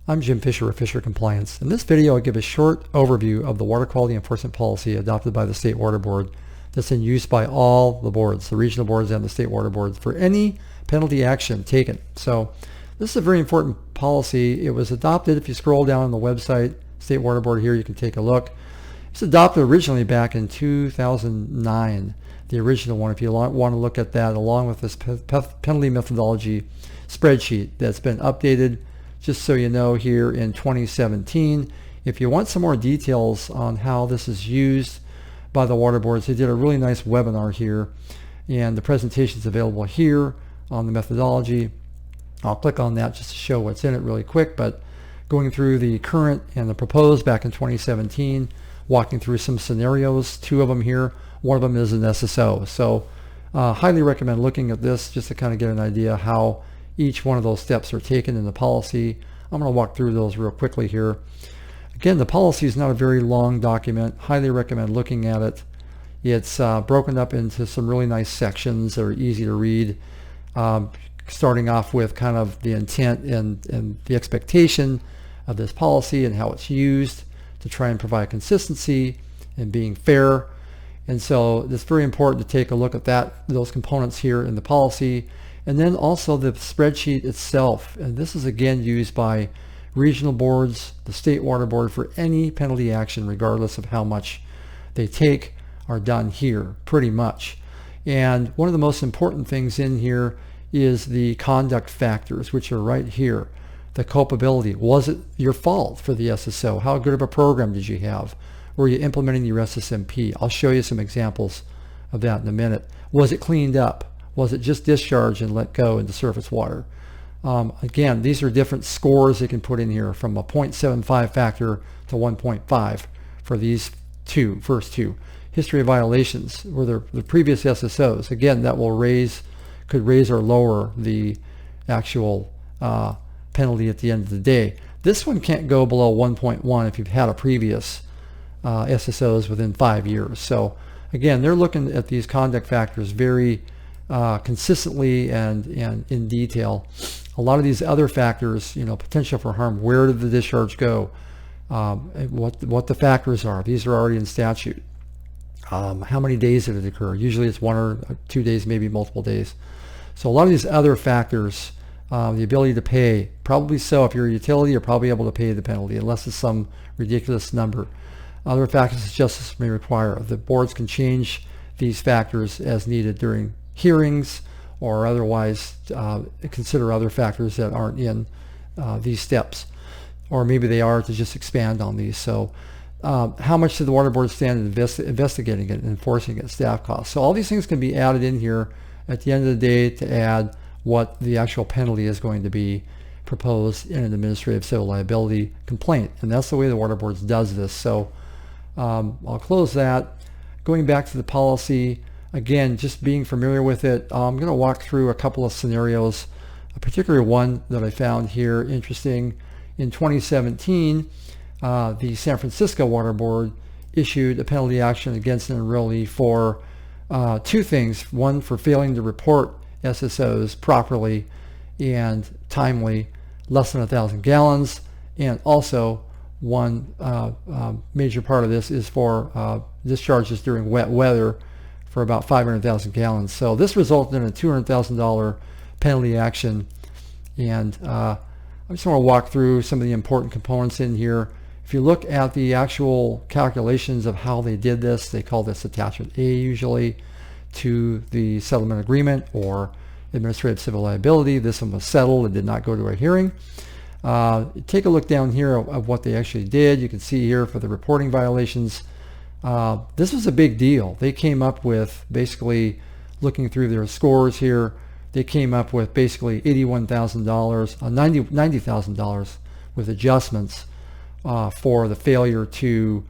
I'm Jim Fisher with Fisher Compliance. In this video, I'll give a short overview of the water quality enforcement policy adopted by the State Water Board that's in use by all the boards, the regional boards and the state water boards, for any penalty action taken. So this is a very important policy. It was adopted, if you scroll down on the website, State Water Board here, you can take a look. It's adopted originally back in 2009, the original one, if you want to look at that, along with this penalty methodology spreadsheet that's been updated, just so you know, here in 2017. If you want some more details on how this is used by the water boards, they did a really nice webinar here, and the presentation is available here on the methodology. I'll click on that just to show what's in it really quick, but going through the current and the proposed back in 2017, walking through some scenarios, two of them here. One of them is an SSO. So highly recommend looking at this just to kind of get an idea how each one of those steps are taken in the policy. I'm going to walk through those real quickly here. Again, the policy is not a very long document. Highly recommend looking at it. It's broken up into some really nice sections that are easy to read, starting off with kind of the intent and the expectation of this policy and how it's used to try and provide consistency and being fair. And so it's very important to take a look at those components here in the policy. And then also the spreadsheet itself. And this is again used by regional boards, the state water board, for any penalty action, regardless of how much they take, are done here pretty much. And one of the most important things in here is the conduct factors, which are right here. The culpability. Was it your fault for the SSO? How good of a program did you have? Were you implementing your SSMP? I'll show you some examples of that in a minute. Was it cleaned up? Was it just discharged and let go into surface water? Again, these are different scores they can put in here, from a 0.75 factor to 1.5 for these first two. History of violations were the previous SSOs. Again, that could raise or lower the actual penalty at the end of the day. This one can't go below 1.1 if you've had a previous SSOs within 5 years. So again, they're looking at these conduct factors very consistently and in detail. A lot of these other factors, potential for harm, where did the discharge go, what the factors are, these are already in statute. How many days did it occur? Usually it's 1 or 2 days, maybe multiple days. So a lot of these other factors, the ability to pay, probably so. If you're a utility, you're probably able to pay the penalty unless it's some ridiculous number. Other factors that justice may require. The boards can change these factors as needed during hearings, or otherwise consider other factors that aren't in these steps, or maybe they are, to just expand on these. So how much did the water board stand in investigating it and enforcing it? Staff costs. So all these things can be added in here at the end of the day to add what the actual penalty is going to be proposed in an administrative civil liability complaint. And that's the way the water board does this. So I'll close that. Going back to the policy, again, just being familiar with it, I'm going to walk through a couple of scenarios, particularly one that I found here interesting. In 2017, the San Francisco Water Board issued a penalty action against an enrollee for two things. One, for failing to report SSOs properly and timely, less than 1,000 gallons, and also one major part of this is for discharges during wet weather for about 500,000 gallons. So this resulted in a $200,000 penalty action, and I just want to walk through some of the important components in here. If you look at the actual calculations of how they did this, they call this attachment A usually to the settlement agreement or administrative civil liability. This one was settled and did not go to a hearing. Take a look down here of what they actually did. You can see here for the reporting violations, this was a big deal. They came up with, basically looking through their scores here, they came up with basically $81,000, $90,000 with adjustments for the failure to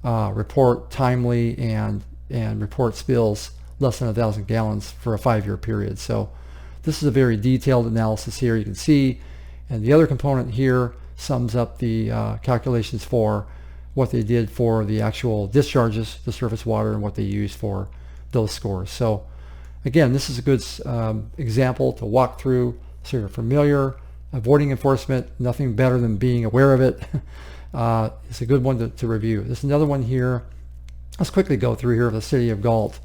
report timely and report spills less than 1,000 gallons for a 5-year period. So this is a very detailed analysis here, you can see. And the other component here sums up the calculations for what they did for the actual discharges, the surface water, and what they used for those scores. So again, this is a good example to walk through so you're familiar. avoiding enforcement, nothing better than being aware of it. It's a good one to review. There's another one here. Let's quickly go through here. The City of Galt.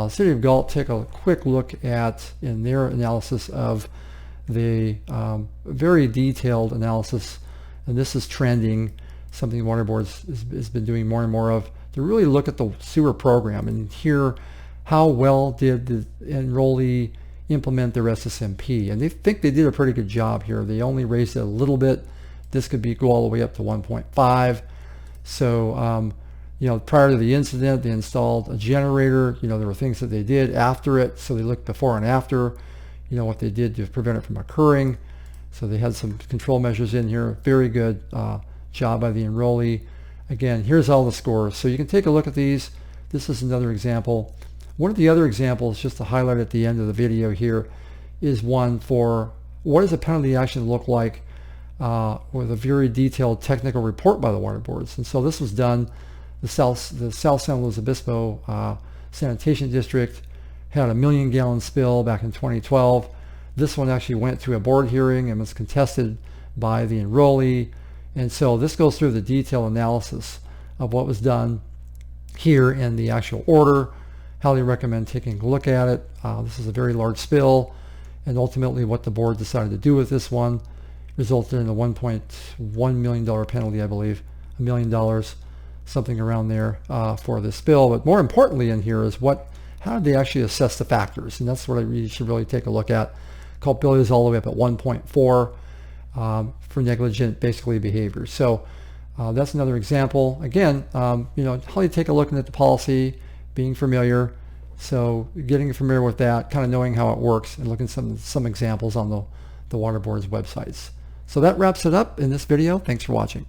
City of Galt, take a quick look at in their analysis of the very detailed analysis, and this is trending, something Water Board has been doing more and more of, to really look at the sewer program and hear how well did the enrollee implement their SSMP. And they think they did a pretty good job here. They only raised it a little bit. This could go all the way up to 1.5. So prior to the incident, they installed a generator. There were things that they did after it. So they looked before and after, what they did to prevent it from occurring. So they had some control measures in here. Very good job by the enrollee. Again, here's all the scores. So you can take a look at these. This is another example. One of the other examples, just to highlight at the end of the video here, is one for what does a penalty action look like with a very detailed technical report by the water boards. And so this was done. The South San Luis Obispo Sanitation District had a 1 million gallon spill back in 2012. This one actually went through a board hearing and was contested by the enrollee. And so this goes through the detailed analysis of what was done here in the actual order. Highly recommend taking a look at it. This is a very large spill, and ultimately what the board decided to do with this one resulted in a $1.1 million penalty, I believe, $1 million, something around there for this spill. But more importantly in here is how did they actually assess the factors? And that's what you should really take a look at. Culpability is all the way up at 1.4 for negligent, basically, behavior. So that's another example. Again, highly take a look at the policy, being familiar. So getting familiar with that, kind of knowing how it works, and looking at some examples on the water board's websites. So that wraps it up in this video. Thanks for watching.